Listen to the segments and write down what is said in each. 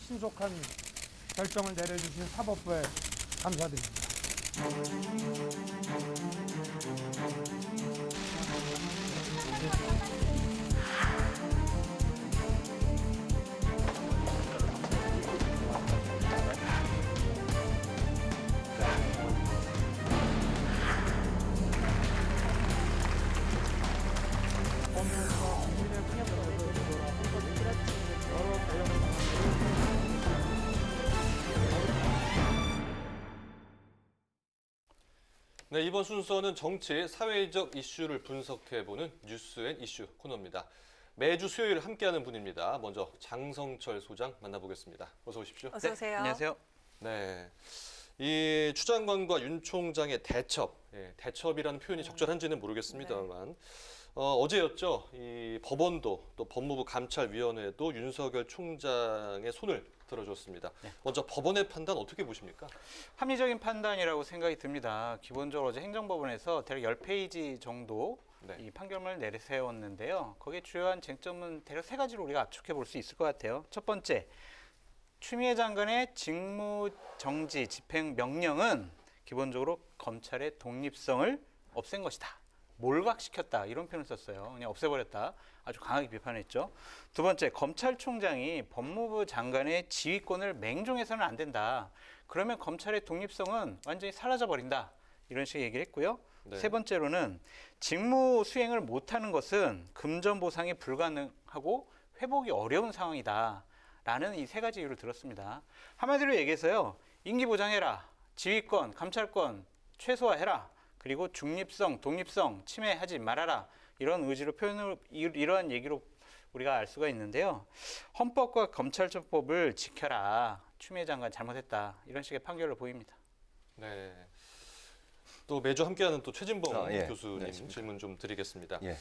신속한 결정을 내려주신 사법부에 감사드립니다. 네, 이번 순서는 정치, 사회적 이슈를 분석해보는 뉴스앤이슈 코너입니다. 매주 수요일 함께하는 분입니다. 먼저 장성철 소장 만나보겠습니다. 어서 오십시오. 어서 오세요. 네, 안녕하세요. 네, 이 추 장관과 윤 총장의 대첩, 대첩이라는 표현이 적절한지는 모르겠습니다만 어제였죠. 이 법원도 또 법무부 감찰위원회도 윤석열 총장의 손을 들어줬습니다. 네. 먼저 법원의 판단 어떻게 보십니까? 합리적인 판단이라고 생각이 듭니다. 기본적으로 어제 행정법원에서 대략 10페이지 정도 네. 이 판결문을 내세웠는데요. 거기에 주요한 쟁점은 대략 3가지로 우리가 압축해 볼 수 있을 것 같아요. 첫 번째, 추미애 장관의 직무정지 집행 명령은 기본적으로 검찰의 독립성을 없앤 것이다. 몰각시켰다. 이런 표현을 썼어요. 그냥 없애버렸다. 아주 강하게 비판했죠. 두 번째, 검찰총장이 법무부 장관의 지휘권을 맹종해서는 안 된다. 그러면 검찰의 독립성은 완전히 사라져버린다. 이런 식의 얘기를 했고요. 네. 세 번째로는 직무 수행을 못하는 것은 금전 보상이 불가능하고 회복이 어려운 상황이다. 라는 이 3가지 이유를 들었습니다. 한마디로 얘기해서요. 임기 보장해라. 지휘권, 감찰권 최소화해라. 그리고 중립성, 독립성 침해하지 말아라. 이런 의지로 이러한 얘기로 우리가 알 수가 있는데요. 헌법과 검찰청법을 지켜라. 추미애 장관 잘못했다. 이런 식의 판결을 보입니다. 네. 또 매주 함께하는 또 최진봉 예. 교수님 네, 질문 좀 드리겠습니다. 예.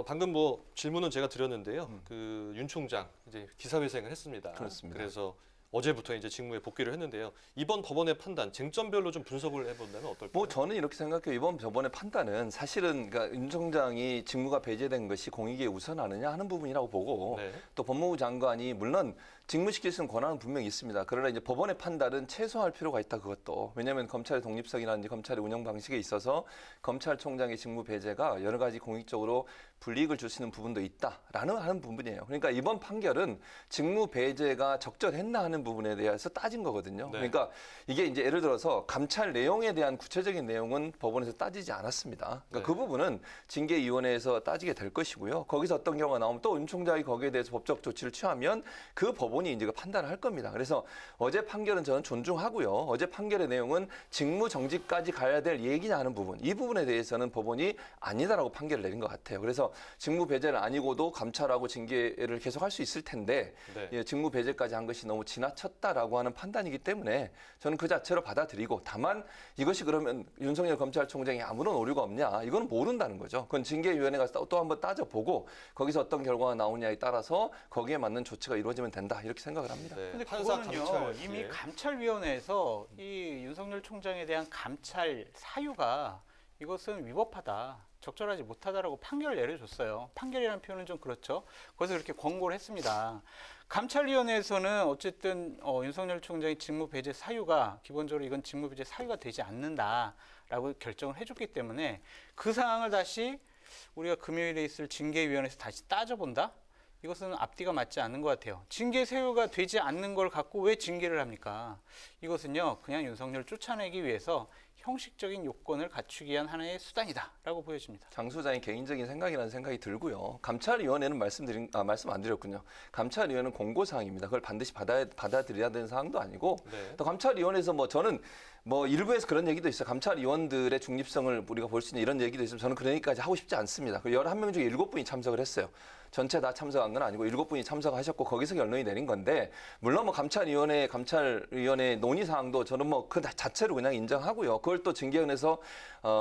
방금 질문은 제가 드렸는데요. 그 윤 총장 이제 기사회생을 했습니다. 그렇습니다. 그래서 어제부터 이제 직무에 복귀를 했는데요. 이번 법원의 판단 쟁점별로 좀 분석을 해본다면 어떨까요? 뭐 저는 이렇게 생각해요. 이번 법원의 판단은 사실은 그러니까 윤 총장이 직무가 배제된 것이 공익에 우선하느냐 하는 부분이라고 보고 네. 또 법무부 장관이 물론 직무시킬 수 있는 권한은 분명히 있습니다. 그러나 이제 법원의 판단은 최소화할 필요가 있다. 그것도 왜냐하면 검찰의 독립성이라든지 검찰의 운영 방식에 있어서 검찰총장의 직무 배제가 여러 가지 공익적으로 불이익을 줄 수 있는 부분도 있다라는 하는 부분이에요. 그러니까 이번 판결은 직무 배제가 적절했나 하는 부분에 대해서 따진 거거든요. 네. 그러니까 이게 이제 예를 들어서 감찰 내용에 대한 구체적인 내용은 법원에서 따지지 않았습니다. 그러니까 네. 그 부분은 징계위원회에서 따지게 될 것이고요. 거기서 어떤 경우가 나오면 또 윤 총장이 거기에 대해서 법적 조치를 취하면 그 법원이 이제 판단을 할 겁니다. 그래서 어제 판결은 저는 존중하고요. 어제 판결의 내용은 직무 정지까지 가야 될 얘기냐 하는 부분, 이 부분에 대해서는 법원이 아니다라고 판결을 내린 것 같아요. 그래서 직무 배제는 아니고도 감찰하고 징계를 계속할 수 있을 텐데 네. 예, 직무 배제까지 한 것이 너무 지나쳤다라고 하는 판단이기 때문에 저는 그 자체로 받아들이고, 다만 이것이 그러면 윤석열 검찰총장이 아무런 오류가 없냐, 이건 모른다는 거죠. 그건 징계위원회가 또 한번 따져보고 거기서 어떤 결과가 나오냐에 따라서 거기에 맞는 조치가 이루어지면 된다, 이렇게 생각을 합니다. 네. 근데 판사 그거는요, 감찰, 이미 예. 감찰위원회에서 이 윤석열 총장에 대한 감찰 사유가 이것은 위법하다, 적절하지 못하다라고 판결을 내려줬어요. 판결이라는 표현은 좀 그렇죠. 거기서 그렇게 권고를 했습니다. 감찰위원회에서는 어쨌든 윤석열 총장의 직무 배제 사유가 기본적으로 이건 직무 배제 사유가 되지 않는다라고 결정을 해줬기 때문에 그 사항을 다시 우리가 금요일에 있을 징계위원회에서 다시 따져본다? 이것은 앞뒤가 맞지 않는 것 같아요. 징계 사유가 되지 않는 걸 갖고 왜 징계를 합니까? 이것은요, 그냥 윤석열을 쫓아내기 위해서 형식적인 요건을 갖추기 위한 하나의 수단이다라고 보여집니다. 장 소장의 개인적인 생각이라는 생각이 들고요. 감찰위원회는 말씀 안 드렸군요. 감찰위원회는 공고사항입니다. 그걸 반드시 받아들여야 되는 사항도 아니고, 네. 또 감찰위원회에서 저는 일부에서 그런 얘기도 있어요. 감찰위원들의 중립성을 우리가 볼 수 있는 이런 얘기도 있으면 저는 그런 얘기까지 하고 싶지 않습니다. 11명 중에 7분이 참석을 했어요. 전체 다 참석한 건 아니고 7분이 참석하셨고 거기서 결론이 내린 건데, 물론 감찰위원회 논의사항도 저는 그 자체로 그냥 인정하고요. 그걸 또 징계위원회에서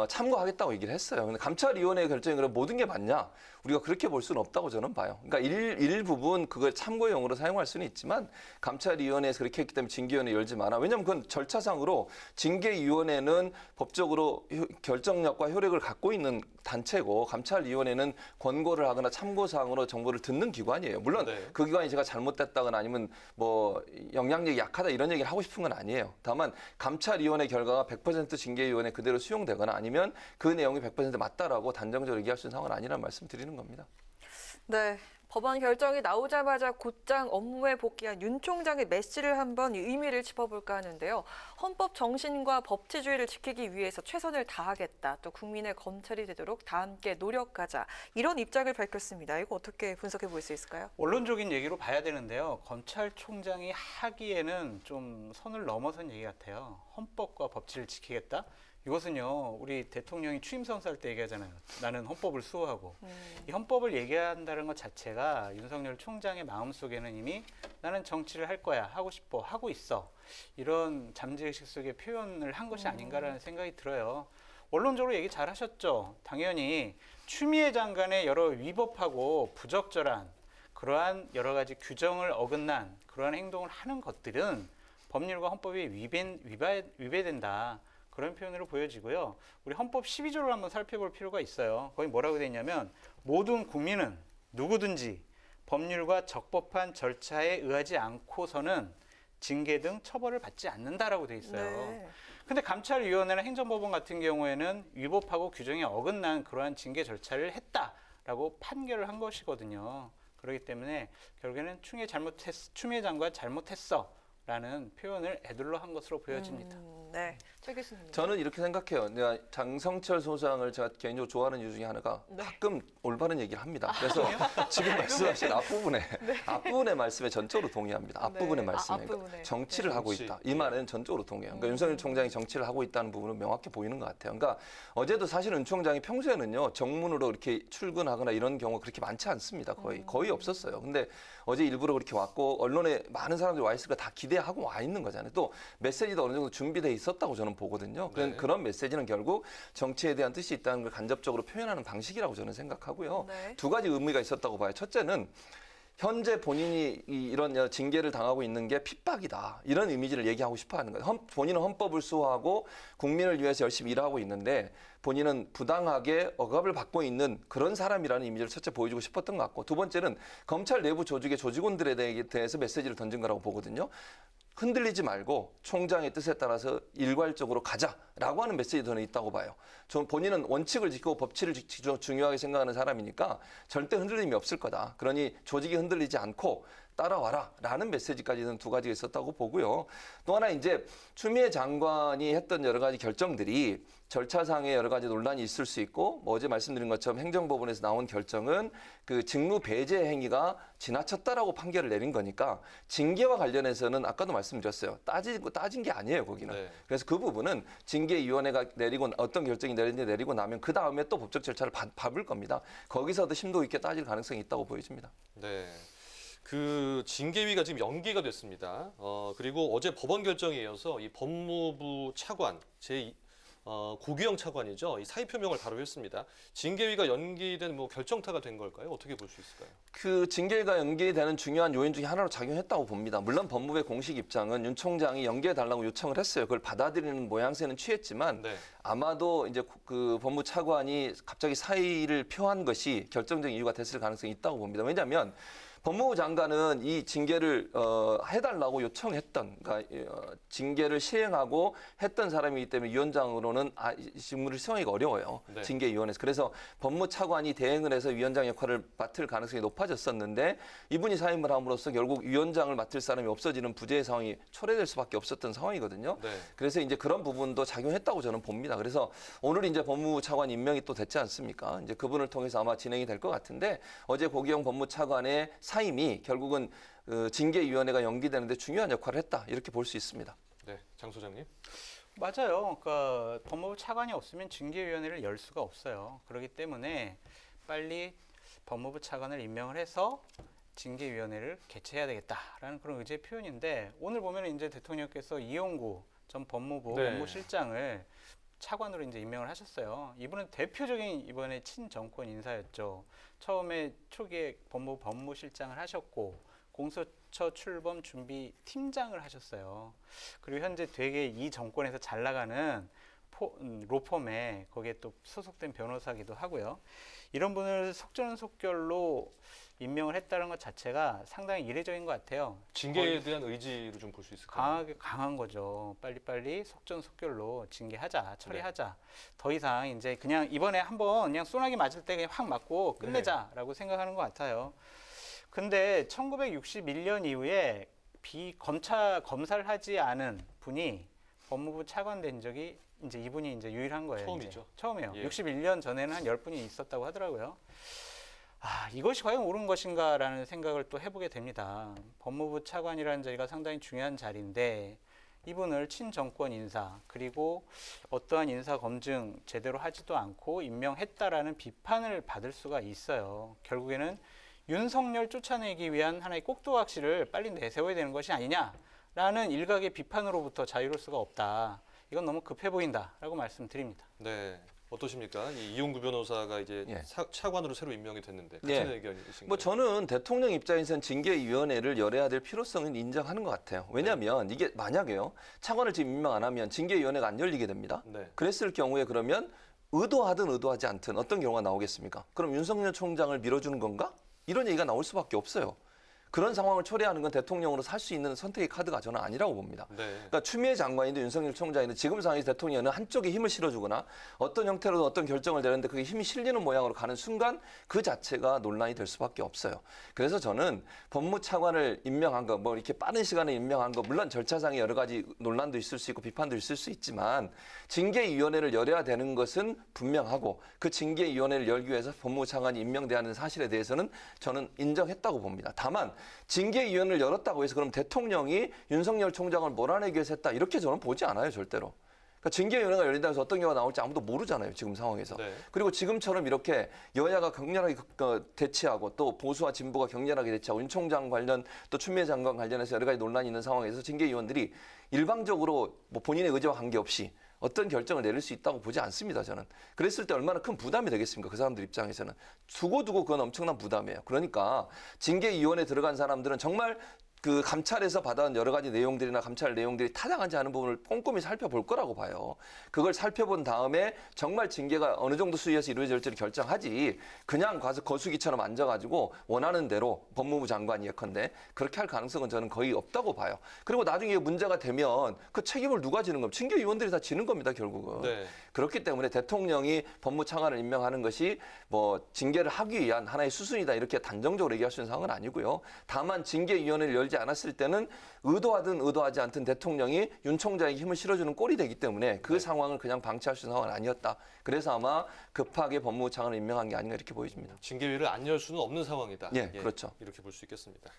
참고하겠다고 얘기를 했어요. 근데 감찰위원회 결정이 그럼 모든 게 맞냐? 우리가 그렇게 볼 수는 없다고 저는 봐요. 그러니까 일부분 그걸 참고용으로 사용할 수는 있지만 감찰위원회에서 그렇게 했기 때문에 징계위원회 열지 마라. 왜냐하면 그건 절차상으로 징계위원회는 법적으로 결정력과 효력을 갖고 있는 단체고 감찰위원회는 권고를 하거나 참고사항으로 정보를 듣는 기관이에요. 물론 네. 그 기관이 제가 잘못됐다거나 아니면 뭐 영향력이 약하다 이런 얘기를 하고 싶은 건 아니에요. 다만 감찰위원회 결과가 100% 징계위원회 그대로 수용되거나 아니면 그 내용이 100% 맞다라고 단정적으로 얘기할 수 있는 상황은 아니라는 말씀 드리는 겁니다. 네. 법안 결정이 나오자마자 곧장 업무에 복귀한 윤 총장의 메시를 한번 의미를 짚어볼까 하는데요. 헌법 정신과 법치주의를 지키기 위해서 최선을 다하겠다. 또 국민의 검찰이 되도록 다 함께 노력하자. 이런 입장을 밝혔습니다. 이거 어떻게 분석해 볼 수 있을까요? 원론적인 얘기로 봐야 되는데요. 검찰총장이 하기에는 좀 선을 넘어선 얘기 같아요. 헌법과 법치를 지키겠다? 이것은요, 우리 대통령이 취임 선서할 때 얘기하잖아요. 나는 헌법을 수호하고. 이 헌법을 얘기한다는 것 자체가 윤석열 총장의 마음속에는 이미 나는 정치를 할 거야, 하고 싶어, 하고 있어. 이런 잠재의식 속의 표현을 한 것이 아닌가라는 생각이 들어요. 원론적으로 얘기 잘 하셨죠. 당연히 추미애 장관의 여러 위법하고 부적절한 그러한 여러 가지 규정을 어긋난 그러한 행동을 하는 것들은 법률과 헌법에 위배된다. 그런 표현으로 보여지고요. 우리 헌법 12조를 한번 살펴볼 필요가 있어요. 거기 뭐라고 되어 있냐면 모든 국민은 누구든지 법률과 적법한 절차에 의하지 않고서는 징계 등 처벌을 받지 않는다라고 되어 있어요. 네. 근데 감찰위원회나 행정법원 같은 경우에는 위법하고 규정에 어긋난 그러한 징계 절차를 했다라고 판결을 한 것이거든요. 그렇기 때문에 결국에는 추미애 장관 잘못했어. 라는 표현을 에둘러 한 것으로 보여집니다. 네, 최 교수님. 저는 이렇게 생각해요. 내가 장성철 소장을 제가 개인적으로 좋아하는 이유 중에 하나가 네. 가끔 올바른 얘기를 합니다. 그래서 지금 말씀하신 앞부분의 말씀에 전적으로 동의합니다. 앞부분의 네. 말씀에. 앞부분에. 정치를 네. 하고 정치. 있다. 이 말은 전적으로 동의해요. 그러니까 윤석열 총장이 정치를 하고 있다는 부분은 명확히 보이는 것 같아요. 그러니까 어제도 사실 윤 총장이 평소에는요, 정문으로 이렇게 출근하거나 이런 경우가 그렇게 많지 않습니다. 거의 없었어요. 근데 어제 일부러 그렇게 왔고 언론에 많은 사람들이 와 있으니까 다 기대하고 와 있는 거잖아요. 또 메시지도 어느 정도 준비돼 있었다고 저는 보거든요. 네. 그런 메시지는 결국 정치에 대한 뜻이 있다는 걸 간접적으로 표현하는 방식이라고 저는 생각하고요. 네. 두 가지 의미가 있었다고 봐요. 첫째는 현재 본인이 이런 징계를 당하고 있는 게 핍박이다. 이런 이미지를 얘기하고 싶어 하는 거예요. 본인은 헌법을 수호하고 국민을 위해서 열심히 일하고 있는데 본인은 부당하게 억압을 받고 있는 그런 사람이라는 이미지를 첫째 보여주고 싶었던 것 같고, 두 번째는 검찰 내부 조직의 조직원들에 대해서 메시지를 던진 거라고 보거든요. 흔들리지 말고 총장의 뜻에 따라서 일괄적으로 가자라고 하는 메시지도 저는 있다고 봐요. 본인은 원칙을 지키고 법치를 중요하게 생각하는 사람이니까 절대 흔들림이 없을 거다. 그러니 조직이 흔들리지 않고 따라와라 라는 메시지까지는 두 가지가 있었다고 보고요. 또 하나 이제 추미애 장관이 했던 여러 가지 결정들이 절차상의 여러 가지 논란이 있을 수 있고, 뭐 어제 말씀드린 것처럼 행정법원에서 나온 결정은 그 직무 배제 행위가 지나쳤다라고 판결을 내린 거니까 징계와 관련해서는 아까도 말씀드렸어요. 따진 게 아니에요, 거기는. 네. 그래서 그 부분은 징계위원회가 내리고 어떤 결정이 내리고 나면 그 다음에 또 법적 절차를 밟을 겁니다. 거기서도 심도 있게 따질 가능성이 있다고 보여집니다. 네. 그 징계위가 지금 연기가 됐습니다. 그리고 어제 법원 결정에 이어서 이 법무부 차관 고규영 차관이죠. 이 사의 표명을 바로 했습니다. 징계위가 연기된 뭐 결정타가 된 걸까요? 어떻게 볼 수 있을까요? 그 징계가 연기되는 중요한 요인 중에 하나로 작용했다고 봅니다. 물론 법무부의 공식 입장은 윤 총장이 연기해달라고 요청을 했어요. 그걸 받아들이는 모양새는 취했지만 네. 아마도 이제 그 법무 차관이 갑자기 사의를 표한 것이 결정적인 이유가 됐을 가능성이 있다고 봅니다. 왜냐하면 법무부 장관은 이 징계를 해달라고 요청했던, 그러니까 징계를 시행하고 했던 사람이기 때문에 위원장으로는 직무를 수행하기가 어려워요. 네. 징계위원회에서. 그래서 법무차관이 대행을 해서 위원장 역할을 맡을 가능성이 높아졌었는데 이분이 사임을 함으로써 결국 위원장을 맡을 사람이 없어지는 부재의 상황이 초래될 수밖에 없었던 상황이거든요. 네. 그래서 이제 그런 부분도 작용했다고 저는 봅니다. 그래서 오늘 이제 법무부 차관 임명이 또 됐지 않습니까? 이제 그분을 통해서 아마 진행이 될 것 같은데, 어제 고기영 법무차관의 사임이 결국은 징계위원회가 연기되는데 중요한 역할을 했다, 이렇게 볼 수 있습니다. 네, 장 소장님. 맞아요. 그러니까 법무부 차관이 없으면 징계위원회를 열 수가 없어요. 그렇기 때문에 빨리 법무부 차관을 임명을 해서 징계위원회를 개최해야 되겠다라는 그런 의지의 표현인데, 오늘 보면 이제 대통령께서 이용구 전 법무부 네. 법무실장을 차관으로 이제 임명을 하셨어요. 이분은 대표적인 이번에 친정권 인사였죠. 처음에 초기에 법무실장을 하셨고 공수처 출범 준비 팀장을 하셨어요. 그리고 현재 되게 이 정권에서 잘 나가는 로펌에 거기에 또 소속된 변호사기도 하고요. 이런 분을 속전속결로 임명을 했다는 것 자체가 상당히 이례적인 것 같아요. 징계에 대한 의지로 좀 볼 수 있을까요? 강한 거죠. 빨리빨리 속전속결로 징계하자, 처리하자. 더 이상 이제 그냥 이번에 한번 그냥 소나기 맞을 때 그냥 확 맞고 끝내자라고 생각하는 것 같아요. 근데 1961년 이후에 검사를 하지 않은 분이 법무부 차관 된 적이 이제 이분이 이제 유일한 거예요. 처음이죠. 이제. 처음이에요. 예. 61년 전에는 한 10분이 있었다고 하더라고요. 이것이 과연 옳은 것인가라는 생각을 또 해보게 됩니다. 법무부 차관이라는 자리가 상당히 중요한 자리인데 이분을 친정권 인사 그리고 어떠한 인사 검증 제대로 하지도 않고 임명했다라는 비판을 받을 수가 있어요. 결국에는 윤석열 쫓아내기 위한 하나의 꼭두각시를 빨리 내세워야 되는 것이 아니냐라는 일각의 비판으로부터 자유로울 수가 없다. 이건 너무 급해 보인다라고 말씀드립니다. 네. 어떠십니까? 이용구 변호사가 이제 예. 차관으로 새로 임명이 됐는데 같은 예. 의견이신가요? 뭐 저는 대통령 입장에서는 징계위원회를 열어야 될 필요성은 인정하는 것 같아요. 왜냐하면 이게 만약에요. 차관을 지금 임명 안 하면 징계위원회가 안 열리게 됩니다. 네. 그랬을 경우에 그러면 의도하든 의도하지 않든 어떤 경우가 나오겠습니까? 그럼 윤석열 총장을 밀어주는 건가? 이런 얘기가 나올 수밖에 없어요. 그런 상황을 초래하는 건 대통령으로서 할 수 있는 선택의 카드가 저는 아니라고 봅니다. 네. 그러니까 추미애 장관이든 윤석열 총장이든 지금 상황에서 대통령은 한쪽에 힘을 실어주거나 어떤 형태로든 어떤 결정을 내는데 그게 힘이 실리는 모양으로 가는 순간 그 자체가 논란이 될 수밖에 없어요. 그래서 저는 법무차관을 임명한 거, 뭐 이렇게 빠른 시간에 임명한 거, 물론 절차상의 여러 가지 논란도 있을 수 있고 비판도 있을 수 있지만 징계위원회를 열어야 되는 것은 분명하고 그 징계위원회를 열기 위해서 법무차관이 임명돼야 하는 사실에 대해서는 저는 인정했다고 봅니다. 다만 징계위원회를 열었다고 해서 그럼 대통령이 윤석열 총장을 몰아내기 위해서 했다 이렇게 저는 보지 않아요 절대로. 그러니까 징계위원회가 열린다고 해서 어떤 경우가 나올지 아무도 모르잖아요 지금 상황에서. 네. 그리고 지금처럼 이렇게 여야가 격렬하게 대치하고 또 보수와 진보가 격렬하게 대치하고 윤 총장 관련 또 추미애 장관 관련해서 여러 가지 논란이 있는 상황에서 징계위원들이 일방적으로 뭐 본인의 의지와 관계없이 어떤 결정을 내릴 수 있다고 보지 않습니다, 저는. 그랬을 때 얼마나 큰 부담이 되겠습니까, 그 사람들 입장에서는. 두고두고 그건 엄청난 부담이에요. 그러니까 징계위원회에 들어간 사람들은 정말 그 감찰에서 받아온 여러 가지 내용들이나 감찰 내용들이 타당하지 않은 부분을 꼼꼼히 살펴볼 거라고 봐요. 그걸 살펴본 다음에 정말 징계가 어느 정도 수위에서 이루어질지를 결정하지 그냥 가서 거수기처럼 앉아가지고 원하는 대로 법무부 장관이 예컨대 그렇게 할 가능성은 저는 거의 없다고 봐요. 그리고 나중에 문제가 되면 그 책임을 누가 지는 겁니까? 징계위원들이 다 지는 겁니다, 결국은. 네. 그렇기 때문에 대통령이 법무차관을 임명하는 것이 뭐 징계를 하기 위한 하나의 수순이다 이렇게 단정적으로 얘기할 수 있는 상황은 아니고요. 다만 징계위원회를 열지 않았을 때는 의도하든 의도하지 않든 대통령이 윤 총장에게 힘을 실어주는 꼴이 되기 때문에 그 상황을 그냥 방치할 수 있는 상황은 아니었다. 그래서 아마 급하게 법무부 차관을 임명한 게 아닌가 이렇게 보여집니다. 징계위를 안 열 수는 없는 상황이다. 예, 그렇죠. 이렇게 볼 수 있겠습니다.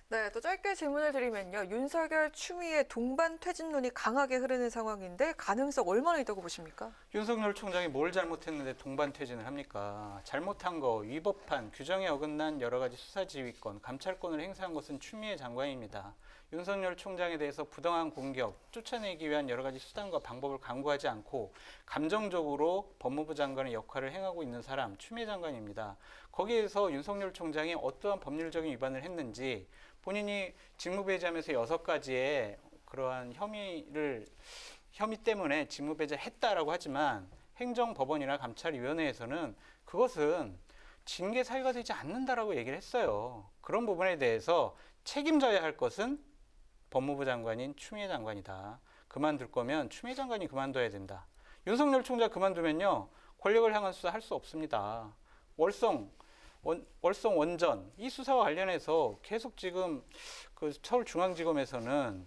네, 또 짧게 질문을 드리면요. 윤석열 추미애 동반 퇴진론이 강하게 흐르는 상황인데 가능성 얼마나 있다고 보십니까? 윤석열 총장이 뭘 잘못했는데 동반 퇴진을 합니까? 잘못한 거, 위법한, 규정에 어긋난 여러 가지 수사지휘권, 감찰권을 행사한 것은 추미애 장관입니다. 윤석열 총장에 대해서 부당한 공격, 쫓아내기 위한 여러 가지 수단과 방법을 강구하지 않고 감정적으로 법무부 장관의 역할을 행하고 있는 사람, 추미애 장관입니다. 거기에서 윤석열 총장이 어떠한 법률적인 위반을 했는지 본인이 직무배제하면서 6가지의 그러한 혐의 때문에 직무배제했다라고 하지만 행정법원이나 감찰위원회에서는 그것은 징계 사유가 되지 않는다라고 얘기를 했어요. 그런 부분에 대해서 책임져야 할 것은 법무부 장관인 추미애 장관이다. 그만둘 거면 추미애 장관이 그만둬야 된다. 윤석열 총장 그만두면요. 권력을 향한 수사 할 수 없습니다. 월성 원전 이 수사와 관련해서 계속 지금 그 서울중앙지검에서는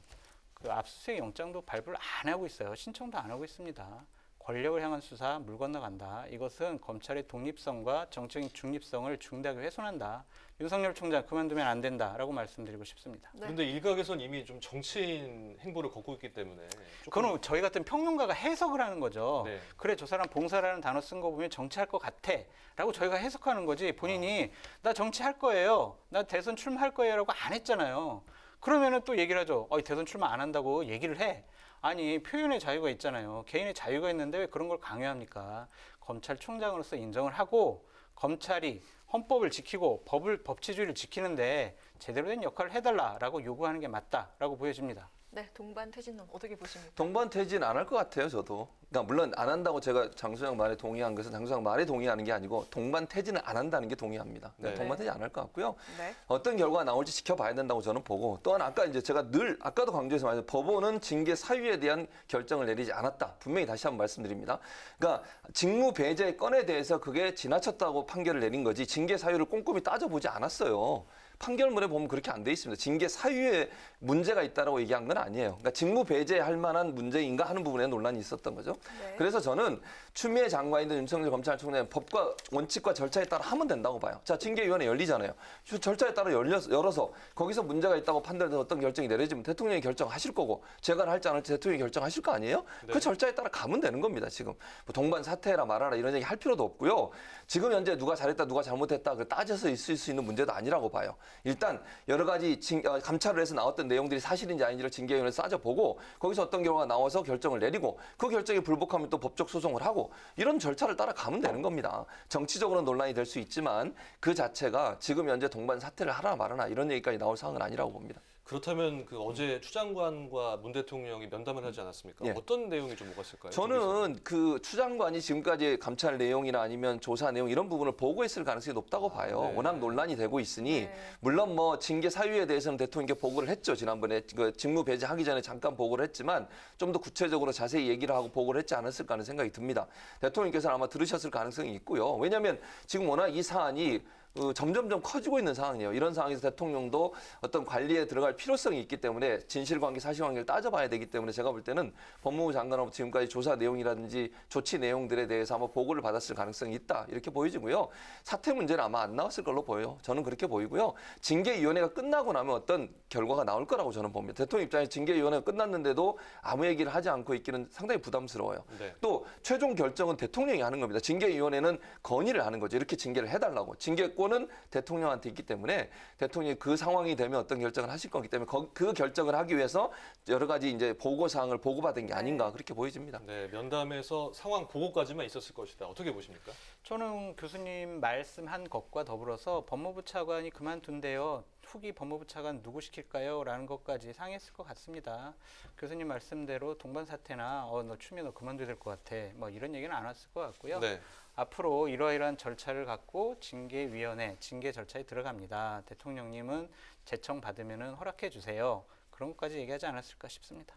그 압수수색 영장도 발부를 안 하고 있어요. 신청도 안 하고 있습니다. 권력을 향한 수사 물 건너간다. 이것은 검찰의 독립성과 정치적인 중립성을 중대하게 훼손한다. 윤석열 총장 그만두면 안 된다라고 말씀드리고 싶습니다. 네. 그런데 일각에선 이미 좀 정치인 행보를 걷고 있기 때문에 조금- 그건 저희 같은 평론가가 해석을 하는 거죠. 네. 그래 저 사람 봉사라는 단어 쓴 거 보면 정치할 것 같아 라고 저희가 해석하는 거지 본인이 나 정치할 거예요. 나 대선 출마할 거예요 라고 안 했잖아요. 그러면은 또 얘기를 하죠. 대선 출마 안 한다고 얘기를 해. 아니 표현의 자유가 있잖아요. 개인의 자유가 있는데 왜 그런 걸 강요합니까? 검찰총장으로서 인정을 하고 검찰이 헌법을 지키고 법치주의를 지키는데 제대로 된 역할을 해달라라고 요구하는 게 맞다라고 보여집니다. 네, 동반 퇴진론 어떻게 보십니까? 동반 퇴진 안 할 것 같아요, 저도. 그러니까 물론 안 한다고 제가 장 소장 말에 동의한 것은 장 소장 말에 동의하는 게 아니고 동반 퇴진을 안 한다는 게 동의합니다. 그러니까 네. 동반 퇴진 안 할 것 같고요. 네. 어떤 결과가 나올지 지켜봐야 된다고 저는 보고 또한 아까 이제 제가 늘 아까도 강조해서 말했는데 법원은 징계 사유에 대한 결정을 내리지 않았다. 분명히 다시 한번 말씀드립니다. 그러니까 직무 배제 건에 대해서 그게 지나쳤다고 판결을 내린 거지 징계 사유를 꼼꼼히 따져보지 않았어요. 판결문에 보면 그렇게 안 돼 있습니다. 징계 사유에 문제가 있다라고 얘기한 건 아니에요. 그러니까 직무 배제할 만한 문제인가 하는 부분에 논란이 있었던 거죠. 네. 그래서 저는 추미애 장관이든 윤석열 검찰총장은 법과 원칙과 절차에 따라 하면 된다고 봐요. 자, 징계위원회 열리잖아요. 절차에 따라 열어서 거기서 문제가 있다고 판단해서 어떤 결정이 내려지면 대통령이 결정하실 거고 제가 할지 안 할지 대통령이 결정하실 거 아니에요? 네. 그 절차에 따라 가면 되는 겁니다. 지금 뭐 동반 사퇴해라 말아라 이런 얘기 할 필요도 없고요. 지금 현재 누가 잘했다 누가 잘못했다 그 따져서 있을 수 있는 문제도 아니라고 봐요. 일단 여러 가지 감찰을 해서 나왔던 내용들이 사실인지 아닌지를 징계위원회에서 따져보고 거기서 어떤 결과가 나와서 결정을 내리고 그 결정이 불복하면 또 법적 소송을 하고 이런 절차를 따라 가면 되는 겁니다. 정치적으로 논란이 될 수 있지만 그 자체가 지금 현재 동반 사퇴를 하라 말아라 이런 얘기까지 나올 사항은 아니라고 봅니다. 그렇다면 그 어제 추 장관과 문 대통령이 면담을 하지 않았습니까? 예. 어떤 내용이 좀 오갔을까요? 저는 그 추 장관이 지금까지 감찰 내용이나 아니면 조사 내용 이런 부분을 보고했을 가능성이 높다고 봐요. 네. 워낙 논란이 되고 있으니 네. 물론 뭐 징계 사유에 대해서는 대통령께 보고를 했죠. 지난번에 그 직무 배제하기 전에 잠깐 보고를 했지만 좀 더 구체적으로 자세히 얘기를 하고 보고를 했지 않았을까 하는 생각이 듭니다. 대통령께서는 아마 들으셨을 가능성이 있고요. 왜냐하면 지금 워낙 이 사안이 점점점 커지고 있는 상황이에요. 이런 상황에서 대통령도 어떤 관리에 들어갈 필요성이 있기 때문에 진실관계, 사실관계를 따져봐야 되기 때문에 제가 볼 때는 법무부 장관하고 지금까지 조사 내용이라든지 조치 내용들에 대해서 아마 보고를 받았을 가능성이 있다. 이렇게 보여지고요. 사퇴 문제는 아마 안 나왔을 걸로 보여요. 저는 그렇게 보이고요. 징계위원회가 끝나고 나면 어떤 결과가 나올 거라고 저는 봅니다. 대통령 입장에서 징계위원회가 끝났는데도 아무 얘기를 하지 않고 있기는 상당히 부담스러워요. 네. 또 최종 결정은 대통령이 하는 겁니다. 징계위원회는 건의를 하는 거죠. 이렇게 징계를 해달라고. 징계권은 대통령한테 있기 때문에 대통령이 그 상황이 되면 어떤 결정을 하실 거기 때문에 그 결정을 하기 위해서 여러 가지 이제 보고 사항을 보고받은 게 아닌가 그렇게 보여집니다. 네, 면담에서 상황 보고까지만 있었을 것이다. 어떻게 보십니까? 저는 교수님 말씀한 것과 더불어서 법무부 차관이 그만둔대요. 후기 법무부 차관 누구 시킬까요? 라는 것까지 상의했을 것 같습니다. 교수님 말씀대로 동반 사퇴나 너 추미애 너 그만둬야 될 것 같아. 뭐 이런 얘기는 안 왔을 것 같고요. 네. 앞으로 이러이러한 절차를 갖고 징계위원회, 징계 절차에 들어갑니다. 대통령님은 제청 받으면 허락해 주세요. 그런 것까지 얘기하지 않았을까 싶습니다.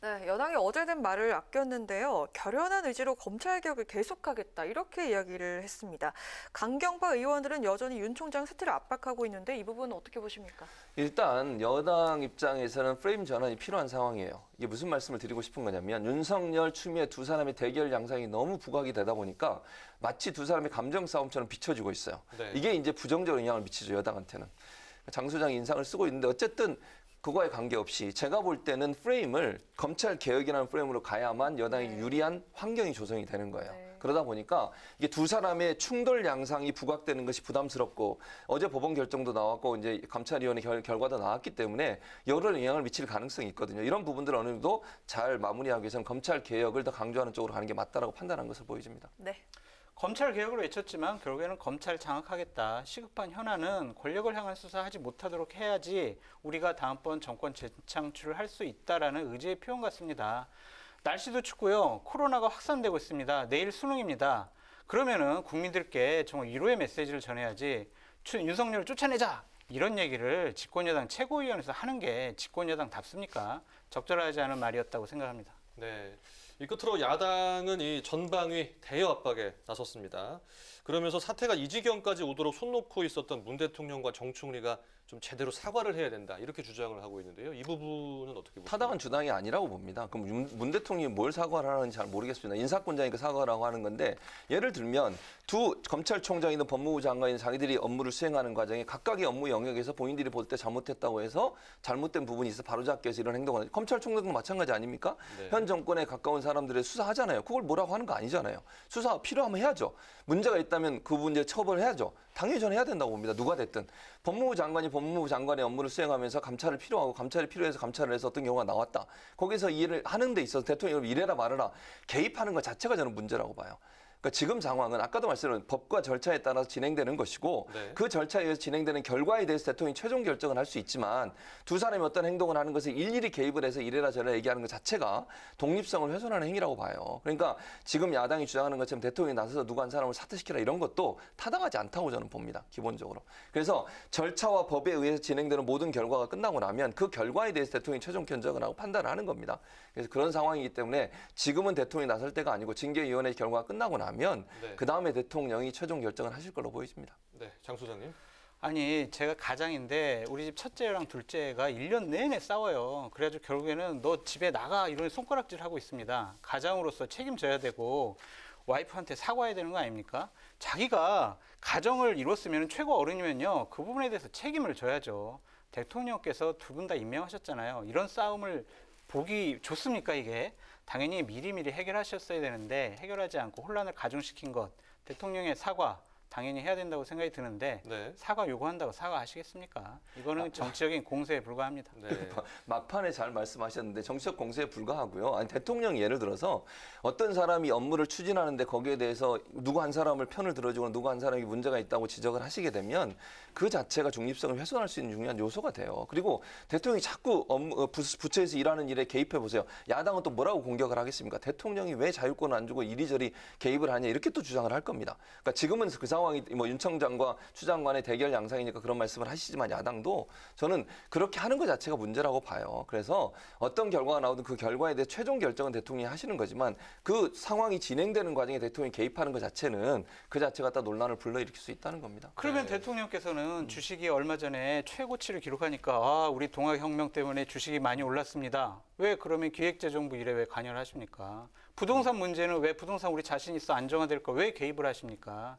네, 여당이 어제 된 말을 아꼈는데요. 결연한 의지로 검찰 개혁을 계속하겠다 이렇게 이야기를 했습니다. 강경파 의원들은 여전히 윤 총장 사퇴를 압박하고 있는데 이 부분은 어떻게 보십니까? 일단 여당 입장에서는 프레임 전환이 필요한 상황이에요. 이게 무슨 말씀을 드리고 싶은 거냐면 윤석열, 추미애 두 사람의 대결 양상이 너무 부각이 되다 보니까 마치 두 사람의 감정 싸움처럼 비춰지고 있어요. 네. 이게 이제 부정적인 영향을 미치죠, 여당한테는. 장 소장이 인상을 쓰고 있는데 어쨌든 그거에 관계없이 제가 볼 때는 프레임을 검찰 개혁이라는 프레임으로 가야만 여당이 유리한 환경이 조성이 되는 거예요. 네. 그러다 보니까 이게 두 사람의 충돌 양상이 부각되는 것이 부담스럽고 어제 법원 결정도 나왔고 이제 감찰위원회 결과도 나왔기 때문에 여론에 영향을 미칠 가능성이 있거든요. 이런 부분들을 어느 정도 잘 마무리하기 위해서는 검찰 개혁을 더 강조하는 쪽으로 가는 게 맞다라고 판단한 것으로 보여집니다. 네. 검찰 개혁을 외쳤지만 결국에는 검찰 장악하겠다. 시급한 현안은 권력을 향한 수사하지 못하도록 해야지 우리가 다음번 정권 재창출을 할 수 있다라는 의지의 표현 같습니다. 날씨도 춥고요. 코로나가 확산되고 있습니다. 내일 수능입니다. 그러면은 국민들께 정말 위로의 메시지를 전해야지 윤석열을 쫓아내자. 이런 얘기를 집권여당 최고위원회에서 하는 게 집권여당답습니까? 적절하지 않은 말이었다고 생각합니다. 네. 이 끝으로 야당은 이 전방위 대여 압박에 나섰습니다. 그러면서 사태가 이 지경까지 오도록 손 놓고 있었던 문 대통령과 정 총리가 좀 제대로 사과를 해야 된다 이렇게 주장을 하고 있는데요. 이 부분은 어떻게 보십니까? 타당한 주장이 아니라고 봅니다. 그럼 문 대통령이 뭘 사과를 하는지 잘 모르겠습니다. 인사권자니까 사과라고 하는 건데 예를 들면 두 검찰총장이든 법무부 장관이든 자기들이 업무를 수행하는 과정에 각각의 업무 영역에서 본인들이 볼 때 잘못했다고 해서 잘못된 부분이 있어 바로잡기 위해서 이런 행동을 하는 검찰총장도 마찬가지 아닙니까? 네. 현 정권에 가까운 사람들을 수사하잖아요. 그걸 뭐라고 하는 거 아니잖아요. 수사 필요하면 해야죠. 문제가 있다면 그 문제 처벌해야죠. 당연히 저는 해야 된다고 봅니다. 누가 됐든. 법무부 장관이 법무부 장관의 업무를 수행하면서 감찰을 필요하고 감찰이 필요해서 감찰을 해서 어떤 경우가 나왔다. 거기서 일을 하는 데 있어서 대통령이 이래라 말아라 개입하는 것 자체가 저는 문제라고 봐요. 그러니까 지금 상황은 아까도 말씀드린 법과 절차에 따라서 진행되는 것이고 네. 그 절차에 의해서 진행되는 결과에 대해서 대통령이 최종 결정을 할 수 있지만 두 사람이 어떤 행동을 하는 것을 일일이 개입을 해서 이래라 저래라 얘기하는 것 자체가 독립성을 훼손하는 행위라고 봐요. 그러니까 지금 야당이 주장하는 것처럼 대통령이 나서서 누구 한 사람을 사퇴시키라 이런 것도 타당하지 않다고 저는 봅니다. 기본적으로. 그래서 절차와 법에 의해서 진행되는 모든 결과가 끝나고 나면 그 결과에 대해서 대통령이 최종 결정을 하고 판단을 하는 겁니다. 그래서 그런 상황이기 때문에 지금은 대통령이 나설 때가 아니고 징계위원회 결과가 끝나고 나면 네. 그 다음에 대통령이 최종 결정을 하실 걸로 보여집니다. 네, 장 소장님. 아니 제가 가장인데 우리 집 첫째랑 둘째가 1년 내내 싸워요. 그래가지고 결국에는 너 집에 나가 이런 손가락질 하고 있습니다. 가장으로서 책임져야 되고 와이프한테 사과해야 되는 거 아닙니까? 자기가 가정을 이뤘으면 최고 어른이면요 그 부분에 대해서 책임을 져야죠. 대통령께서 두 분 다 임명하셨잖아요. 이런 싸움을 보기 좋습니까 이게? 당연히 미리미리 해결하셨어야 되는데 해결하지 않고 혼란을 가중시킨 것 대통령의 사과 당연히 해야 된다고 생각이 드는데 네. 사과 요구한다고 사과하시겠습니까? 이거는 정치적인 공세에 불과합니다. 네. 막판에 잘 말씀하셨는데 정치적 공세에 불과하고요. 아니 대통령이 예를 들어서 어떤 사람이 업무를 추진하는데 거기에 대해서 누구 한 사람을 편을 들어주거나 누구 한 사람이 문제가 있다고 지적을 하시게 되면 그 자체가 중립성을 훼손할 수 있는 중요한 요소가 돼요. 그리고 대통령이 자꾸 부처에서 일하는 일에 개입해 보세요. 야당은 또 뭐라고 공격을 하겠습니까? 대통령이 왜 자율권을 안 주고 이리저리 개입을 하냐 이렇게 또 주장을 할 겁니다. 그러니까 지금은 그 상황이 뭐 윤 청장과 추 장관의 대결 양상이니까 그런 말씀을 하시지만 야당도 저는 그렇게 하는 것 자체가 문제라고 봐요. 그래서 어떤 결과가 나오든 그 결과에 대해 최종 결정은 대통령이 하시는 거지만 그 상황이 진행되는 과정에 대통령이 개입하는 것 자체는 그 자체가 다 논란을 불러일으킬 수 있다는 겁니다. 그러면 대통령께서는 주식이 얼마 전에 최고치를 기록하니까 아, 우리 동학혁명 때문에 주식이 많이 올랐습니다. 왜 그러면 기획재정부 일에 왜 관여를 하십니까? 부동산 문제는 왜 부동산 우리 자신 있어 안정화될 거 왜 개입을 하십니까?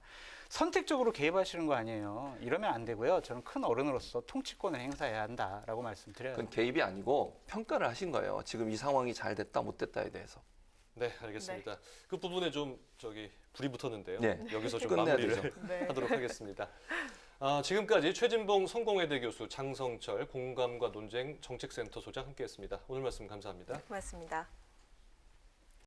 선택적으로 개입하시는 거 아니에요. 이러면 안 되고요. 저는 큰 어른으로서 통치권을 행사해야 한다라고 말씀드려요. 그건 개입이 아니고 평가를 하신 거예요. 지금 이 상황이 잘 됐다 못 됐다에 대해서. 네, 알겠습니다. 그 부분에 좀 불이 붙었는데요. 네. 여기서 좀 끝내야 마무리를 되죠. 네. 하도록 하겠습니다. 지금까지 최진봉 성공회대 교수, 장성철 공감과 논쟁 정책센터 소장 함께했습니다. 오늘 말씀 감사합니다. 고맙습니다.